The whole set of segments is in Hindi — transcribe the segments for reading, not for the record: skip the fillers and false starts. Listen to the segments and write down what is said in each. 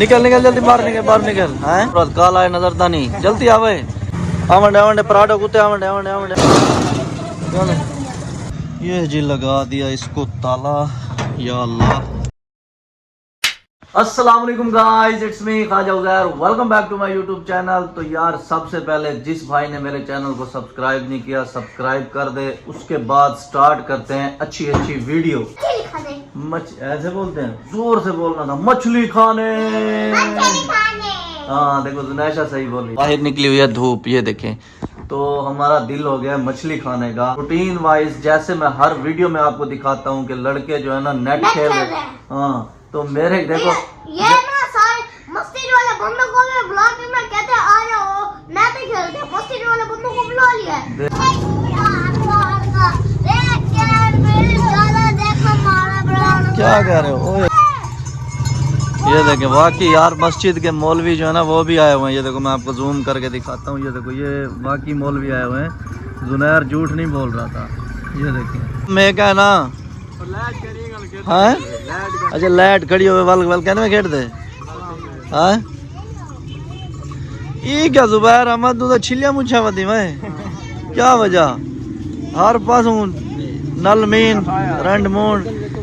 निकल निकल जल्दी बाहर निकल हैं काला है नजरता नहीं जल्दी आवे आवंडे आवंडे पराठो कुत्ते आवंडे आवंडे आवंडे ये जी लगा दिया इसको ताला या अल्लाह। अस्सलाम वालेकुम guys, it's me Khwaja Uzair, welcome back to my YouTube channel. तो यार सबसे पहले जिस भाई ने मेरे चैनल को सब्सक्राइब नहीं किया सब्सक्राइब कर दे। उसके बाद स्टार्ट करते हैं अच्छी अच्छी वीडियो। ऐसे बोलते हैं, जोर से बोलना था, मछली खाने। हाँ देखो जुनैशा सही बोली। बाहर निकली हुई है धूप, ये देखें। तो हमारा दिल हो गया मछली खाने का। रूटीन वाइज जैसे मैं हर वीडियो में आपको दिखाता हूँ कि लड़के जो है ना नेट खेल रहे। हाँ तो मेरे देखो ये ना सारे मस्ती वाले बंदों को भी ब्लॉग में कहते आ जाओ नेट खेलते, मस्ती वाले बंदों को बुला लिया है। क्या कह रहे हो? ये देखे वाकई यार मस्जिद के मौलवी जो है ना वो भी आए हुए हैं। ये देखो मैं आपको जूम करके दिखाता हूँ। ये देखो ये वाकई मौलवी आए हुए हैं। जुनैर झूठ नहीं बोल रहा था। ये देखिए मैं क्या ना हाँ अच्छा लाइट खड़ी हो वल वल कहने में खेट दे हाँ ये क्या जुबैर अहमद तू तो छिलिया मुछा वती मैं क्या वजह हर पास नल मीन रंड मून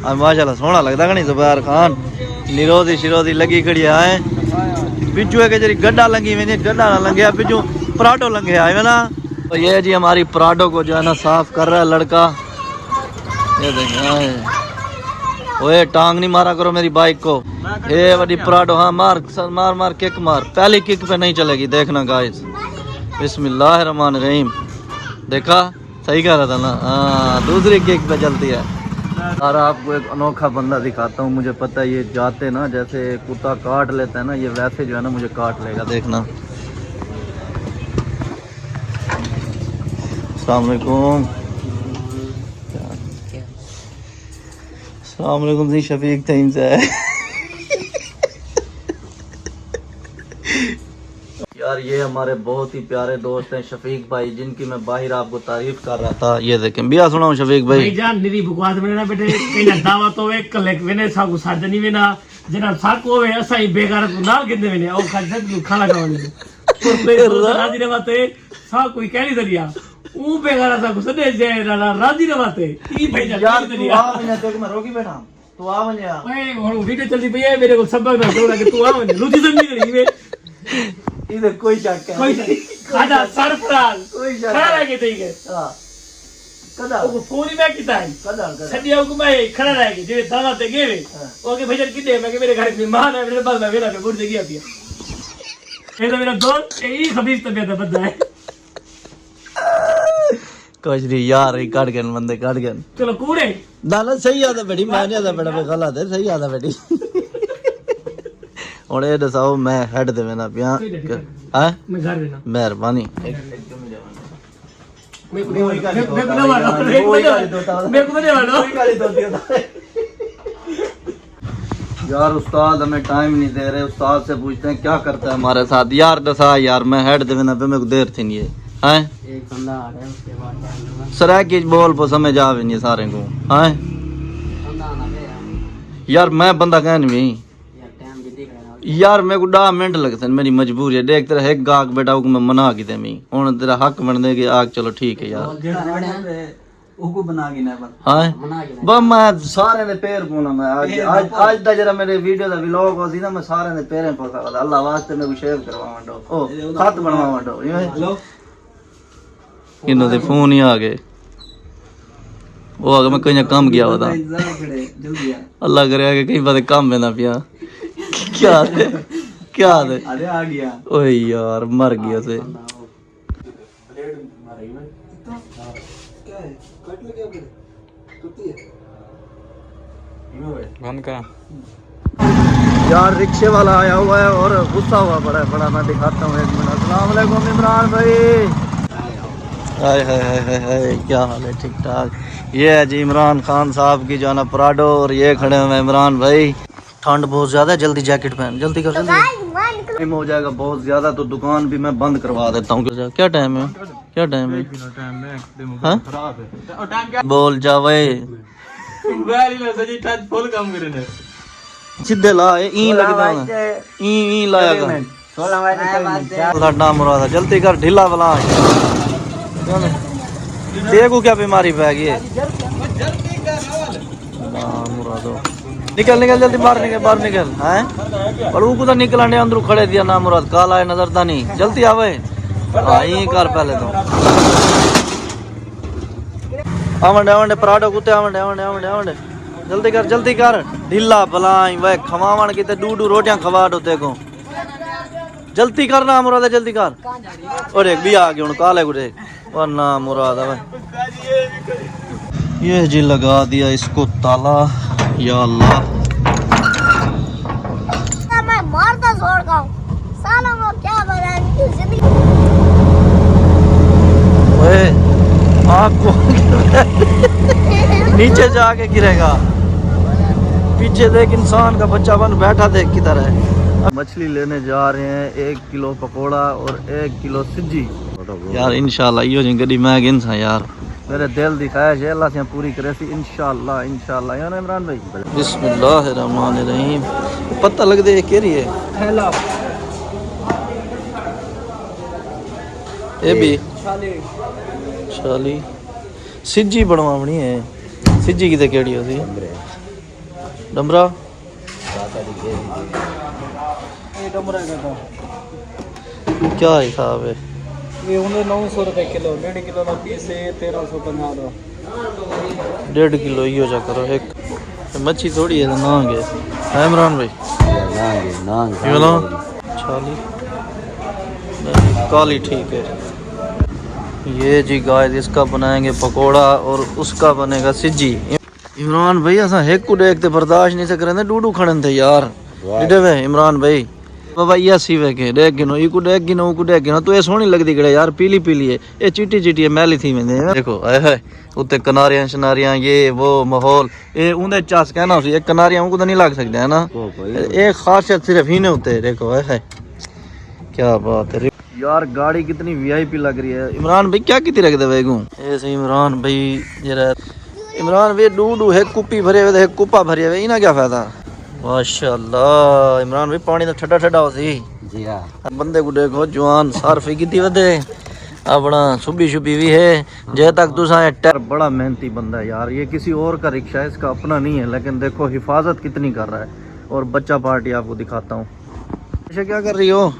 माशाल्लाह सोहना लगता नहीं जुबैर खान निरोधी शिरोधी लगी खड़ी आए पिछू है कि जरी गड्ढा लंगी वे गड्ढा ना लंघे पिछू पराठो लंघे आए ना। तो ये जी हमारी पराठो को जो है ना साफ कर रहा है लड़का। ये देखें ओए टांग नहीं मारा करो मेरी बाइक को। ये बड़ी पराठो हाँ मार मार मार किक मार। पहली किक पे नहीं चलेगी देखना गाइस। बिस्मिल्लाहिर्रहमानिर्रहीम देखा सही कह रहा था ना। हाँ दूसरी किक पे चलती है। और आपको एक अनोखा बंदा दिखाता हूँ। मुझे पता है ये जाते ना जैसे कुत्ता काट लेता है ना ये वैसे जो है ना मुझे काट लेगा देखना। अस्सलाम वालेकुम। अस्सलाम वालेकुम जी शफीक तईम से यार ये हमारे बहुत ही प्यारे दोस्त हैं शफीक भाई जिनकी मैं बाहर आपको तारीफ कर रहा था। ये देखें बिया सुनाऊं शफीक भाई जान निरी बकवास में ना बेटे कहीं दावत होवे कलेक वेने सागु साजनी में ना जना साको होवे ऐसा ही बेकार तू नाल गिंदे में ओ खाजा तू खाना खावनी तो पे राजी रे बाते सा कोई कहनी दरिया ऊ बेकार सागु सदे जे राजी रे बाते ई भाई यार तू आ वने तो मैं रोकी बैठा तू आ वने ओए ਹੁਣ वीडियो चलती पई है मेरे को सबक ना छोड़ा कि तू आ वने लूजी समझी करी वे इधर कोई शक है कोई खाजा सरफराज कोई शक खड़ा रह के ठीक है हां कदा ओ फोन ही में किता है कदा सदिया को मैं खड़ा रह के जे दादा ते गेवे ओके भैया किदे मैं के मेरे घर में मेहमान है मेरे पास मैं वेला पे बुढ़ गया पिया ये तो मेरा दोस्त यही खबीज तबीयत है बंदा है कुछ नहीं यार ये काट गए बंदे काट गए। चलो कूड़े दाना सही आता बेटी मैं नहीं आता बेटा मैं गलत है सही आता बेटी और ये दसाओ मैं हेड दे ना पिया हां मैं घर रहना मेहरबानी मैं को ना मारो मैं को नहीं मारो यार उस्ताद हमें टाइम नहीं दे रहे। उस्ताद से पूछते हैं क्या करता है हमारे साथ। यार दसा यार मैं हेड दे ना पे मेरे को देर थी नहीं है हैं एक बंदा आ रहा है उसके बाद सरा की बोल पो समझ आवे नहीं सारे को हैं बंदा आना है यार मैं बंदा कह नहीं यार मेरे को 10 मिनट लगते मेरी मजबूरी है। देख तेरा एक गाहक बेटा को मैं मना की दे मी हुन तेरा हक बन दे कि आग चलो ठीक है यार उको बना के ना हां बस मैं सारे ने पैर पोना मैं आज दा जरा मेरे वीडियो दा व्लॉग होसी ना मैं सारे ने पैरे पोसा अल्लाह वास्ते मैं को शेव करवावंडो ओ खत बनवावंडो हेलो इन्हों दे फोन ही आ गए वो अगर मैं कहीं काम गया होता जल्दी आ अल्लाह करे कि कहीं बात काम में ना पिया क्या है अरे आ गया ओए यार मर गया से क्या है कट लगे फिर टूटी है बंद करा यार रिक्शे वाला आया हुआ है और गुस्सा हुआ बड़ा बड़ा। मैं दिखाता हूँ एक मिनट। अस्सलाम वालेकुम इमरान भाई। हाय हाय हाय हाय हाय क्या हाल है? ठीक ठाक। ये है जी इमरान खान साहब की जो है ना पराठो और ये खड़े हुए इमरान भाई। ठंड बहुत ज्यादा है जल्दी जैकेट पहन जल्दी कर जल्दी टाइम हो जाएगा बहुत ज्यादा तो दुकान भी मैं बंद करवा देता हूँ। क्या टाइम है क्या टाइम है हाँ? बोल जा भाई वेरी सजी टच फुल काम करे ने सीधे ला ई लगदा ई लाया कर 16 वाले लड्डा मुरादा जल्दी कर ढीला बला देखो क्या बीमारी पै गई है ना मुरादो निकल निकल जल्दी बाहर निकल हैं पर वो कुदा निकलने अंदर खड़े दिया ना मुराद काला है नजरता नहीं जल्दी आवे आई कर पहले तो आवंडे आवंडे पराठो कुत्ते आवंडे आवंडे आवंडे आवंडे जल्दी कर ढीला बलाई वे खवावन की ते डू रोटियां खवा दो तेको जल्दी कर ना मुराद जल्दी कर और एक भी आ गया हुन काले गुडे वरना मुराद है ये जी लगा दिया इसको ताला या अल्लाह मैं मारता छोड़ गाऊं सालों को क्या बनानी जिंदगी ओए आग को नीचे जाके गिरेगा पीछे देख इंसान का बच्चा बन बैठा देख किधर है मछली लेने जा रहे हैं 1 किलो पकोड़ा और 1 किलो सिज्जी यार इंशाल्लाह यो जी गड्डी मैं गिनसा यार मेरे दिल दी ख्वाहिश है अल्लाह से पूरी करे सी इंशाल्लाह या ना इमरान भाई बिस्मिल्लाहिर्रहमानिर्रहीम पता लग दे केरी है हेलो ये भी शाली सिज्जी बनवावनी है सिज्जी किते केड़ी होती डमरा ये डमरा का क्या हिसाब है ये होंगे 900 रुपए किलो 1.5 किलो का पीस है 1350 का 1.5 किलो यो जा करो एक मच्छी थोड़ी है नांग है इमरान भाई ये लो छाली नहीं, काली ठीक है ये जी गाइस इसका बनाएंगे पकोड़ा और उसका बनेगा सिज्जी इमरान भाई असा एक को देखते बर्दाश्त नहीं से करें डूडू खड़न थे यार डिडे वे इमरान भाई बाबा ये सीवे के देख गिनो ई को देख गिनो को देख गिनो तो ये सोहनी लगदी गड़े यार पीली पीली है ये चिट्टी है मैली थी में देखो आए है उत्ते कनारियां शनारियां ये वो माहौल ये उंदे चास कहना उसी एक कनारियां को तो नहीं लग सकते है ना एक खासियत सिर्फ ही ने होते देखो है क्या बात है यार गाड़ी कितनी वीआईपी लग रही है इमरान भाई क्या कितनी रख दे वेगू ऐसे इमरान भाई जरा इमरान भाई डू है कुप्पी भरे हुए है कुप्पा भरे हुए इना क्या फायदा माशाअल्लाह इमरान भाई पानी तो ठंडा ठंडा हो सी जी हां बंदे को देखो जवान सारफी कितनी वधे अपना सुबी शुबी भी है जे तक तुसा टर बड़ा मेहनती बंदा है यार ये किसी और का रिक्शा है इसका अपना नहीं है लेकिन देखो हिफाजत कितनी कर रहा है और बच्चा पार्टी आपको दिखाता हूँ अच्छा क्या कर रही हो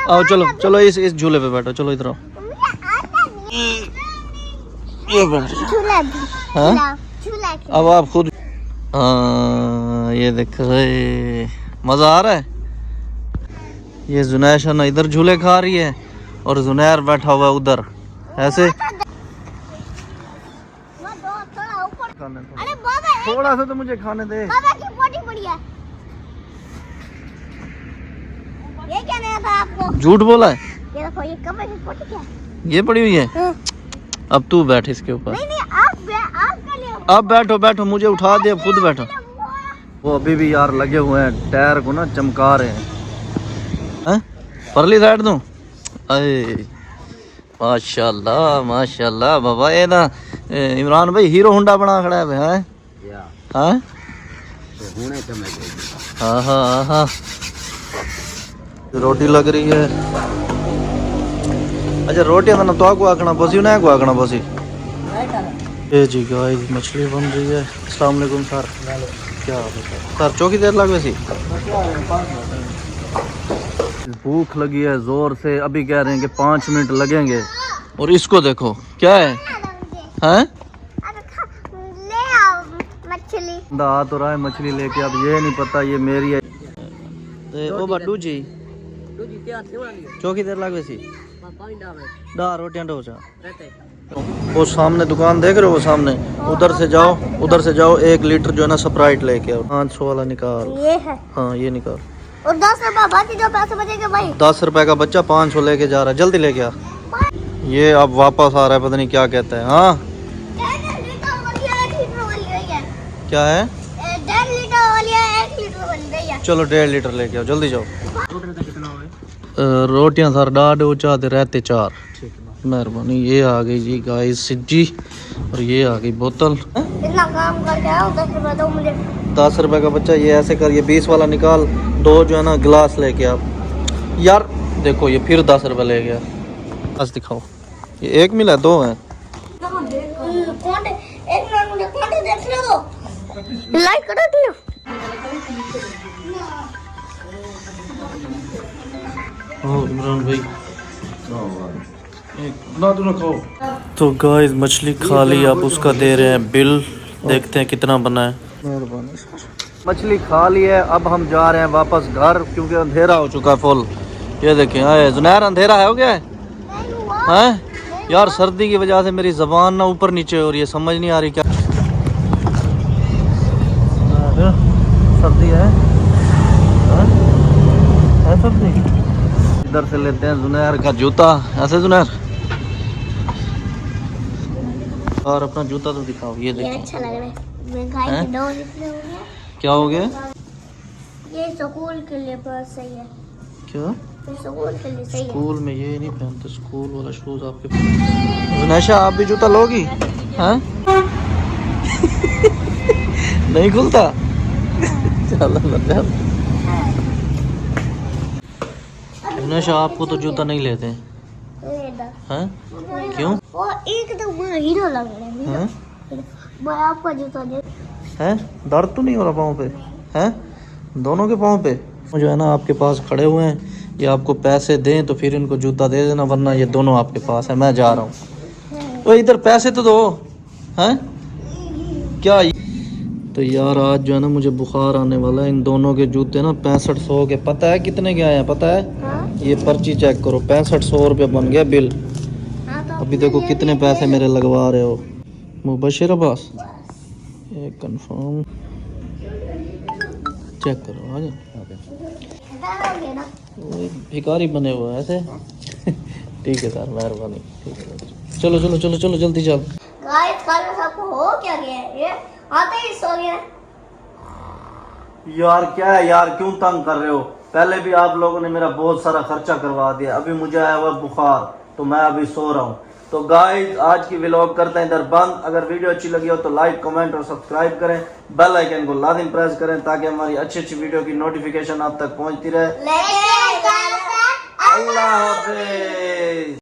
आओ चलो इस झूले पे बैठो चलो इधर आओ ये बैठ हाँ अब आप खुद ये देखो मजा आ रहा है ये जुनैशा ना इधर झूले खा रही है और जुनैर बैठा हुआ है उधर ऐसे अरे बाबा थोड़ा सा तो मुझे खाने दे बाबा की पोटी पड़ी है ये क्या नया था आपको झूठ बोला है ये देखो ये कब की पोटी क्या ये पड़ी हुई है अब तू बैठ इसके ऊपर नहीं आप कर लियो अब बैठो मुझे उठा दे अब खुद बैठो वो अभी भी यार लगे हुए हैं टायर को ना चमका रहे हैं परली साइड दूं अरे माशाल्लाह बाबा ये ना इमरान भाई हीरो होंडा बना खड़ा है हाँ हाँ रोटी लग रही है अच्छा रोटियां तो ना तो आपको आखना पसी ना को आखना पसी ये जी गाइस मछली बन रही है अस्सलाम वालेकुम सर क्या सर चौकी देर लग वैसी भूख लगी है जोर से अभी कह रहे हैं कि 5 मिनट लगेंगे और इसको देखो क्या है हैं ले आओ मछली आ तो रहा है मछली लेके अब ये नहीं पता ये मेरी है ओ बड्डू जी चौकी देर लग वैसी डा रोटियां डोसा वो सामने दुकान देख रहे हो वो सामने उधर से जाओ 1 लीटर जो है ना स्प्राइट लेके आओ 500 वाला निकाल ये है हाँ ये निकाल और 10 रुपए बाकी जो पैसे बचेंगे भाई 10 रुपए का बच्चा 500 लेके जा रहा है जल्दी लेके आ ये अब वापस आ रहा है पता नहीं क्या कहता है हाँ क्या है 1.5 लीटर वाली है 1 लीटर वाली गई है चलो 1.5 लीटर लेके आओ जल्दी जाओ रोटियां सर डाढ़ चाहते रहते 4 मेहरबानी ये आ गई जी गाइस सिज्जी और ये आ गई बोतल इतना काम करके आओ 10 रुपए दो मुझे 10 रुपए का बच्चा, ये ऐसे कर, ये 20 वाला निकाल, 2 जो है ना गिलास लेके आप। यार देखो ये फिर 10 रुपए ले गया। बस दिखाओ, ये एक मिला 2 है। कौन है? एक मिनट मुझे कौन है देखने दो। लाइक करो तुम। इमरान भाई तो गाइस मछली खा ली, आप उसका दे रहे हैं बिल, देखते हैं कितना बना है। मेहरबानी सर। मछली खा ली है, अब हम जा रहे हैं वापस घर क्योंकि अंधेरा हो चुका है फुल। ये देखें आए जुनैर, अंधेरा है हो गया है हैं? यार सर्दी की वजह से मेरी ज़बान ना ऊपर नीचे हो रही है, समझ नहीं आ रही क्या सर्दी है, सर्दी। इधर से लेते हैं जुनैर का जूता, ऐसे जुनैर, और अपना जूता तो दिखाओ। ये देखो अच्छा लग रहा है। मैं गाय के दो निकले हो गया। क्या हो गया? ये स्कूल के लिए बहुत सही है। क्या ये स्कूल के लिए सही है। स्कूल में ये नहीं पहनते, स्कूल वाला शूज आपके। जुनैशा आप भी जूता लोगी हैं? नहीं खुलता। चलो जुनैशा आपको तो जूता नहीं लेते हैं? क्यों? वो एकदम हीरो लग रहा है। हैं? मैं आपका जूता दे। हैं? दर्द तो नहीं हो रहा पाँव पे? हैं? दोनों के पाँव पे? जो है ना आपके पास खड़े हुए हैं, ये आपको पैसे दें तो फिर इनको जूता दे देना, वरना ये दोनों आपके पास है। मैं जा रहा हूँ। वो इधर पैसे तो दो। हैं? क्या? तो यार आज जो है ना मुझे बुखार आने वाला है। इन दोनों के जूते ना 6500 के, पता है कितने के आए हैं? पता है? ये पर्ची चेक करो, 6500 रुपये बन गया बिल। अभी देखो कितने पैसे मेरे लगवा रहे हो। मुबशिर अब्बास एक कंफर्म चेक करो। आ जाओ, भिखारी बने हुए हैं ऐसे। ठीक है सर, मेहरबानी। ठीक है चलो चलो चलो चलो जल्दी चल। गाइस कल सबको हो क्या गया है? ये आते ही सो गया। यार क्या है यार, क्यों तंग कर रहे हो? पहले भी आप लोगों ने मेरा बहुत सारा खर्चा करवा दिया, अभी मुझे आया हुआ बुखार, तो मैं अभी सो रहा हूँ। तो गाइस आज की व्लॉग करते हैं इधर बंद। अगर वीडियो अच्छी लगी हो तो लाइक कमेंट और सब्सक्राइब करें, बेल आइकन को लाजिम प्रेस करें ताकि हमारी अच्छी अच्छी वीडियो की नोटिफिकेशन आप तक पहुंचती रहे। लेके अल्लाह हाफिज।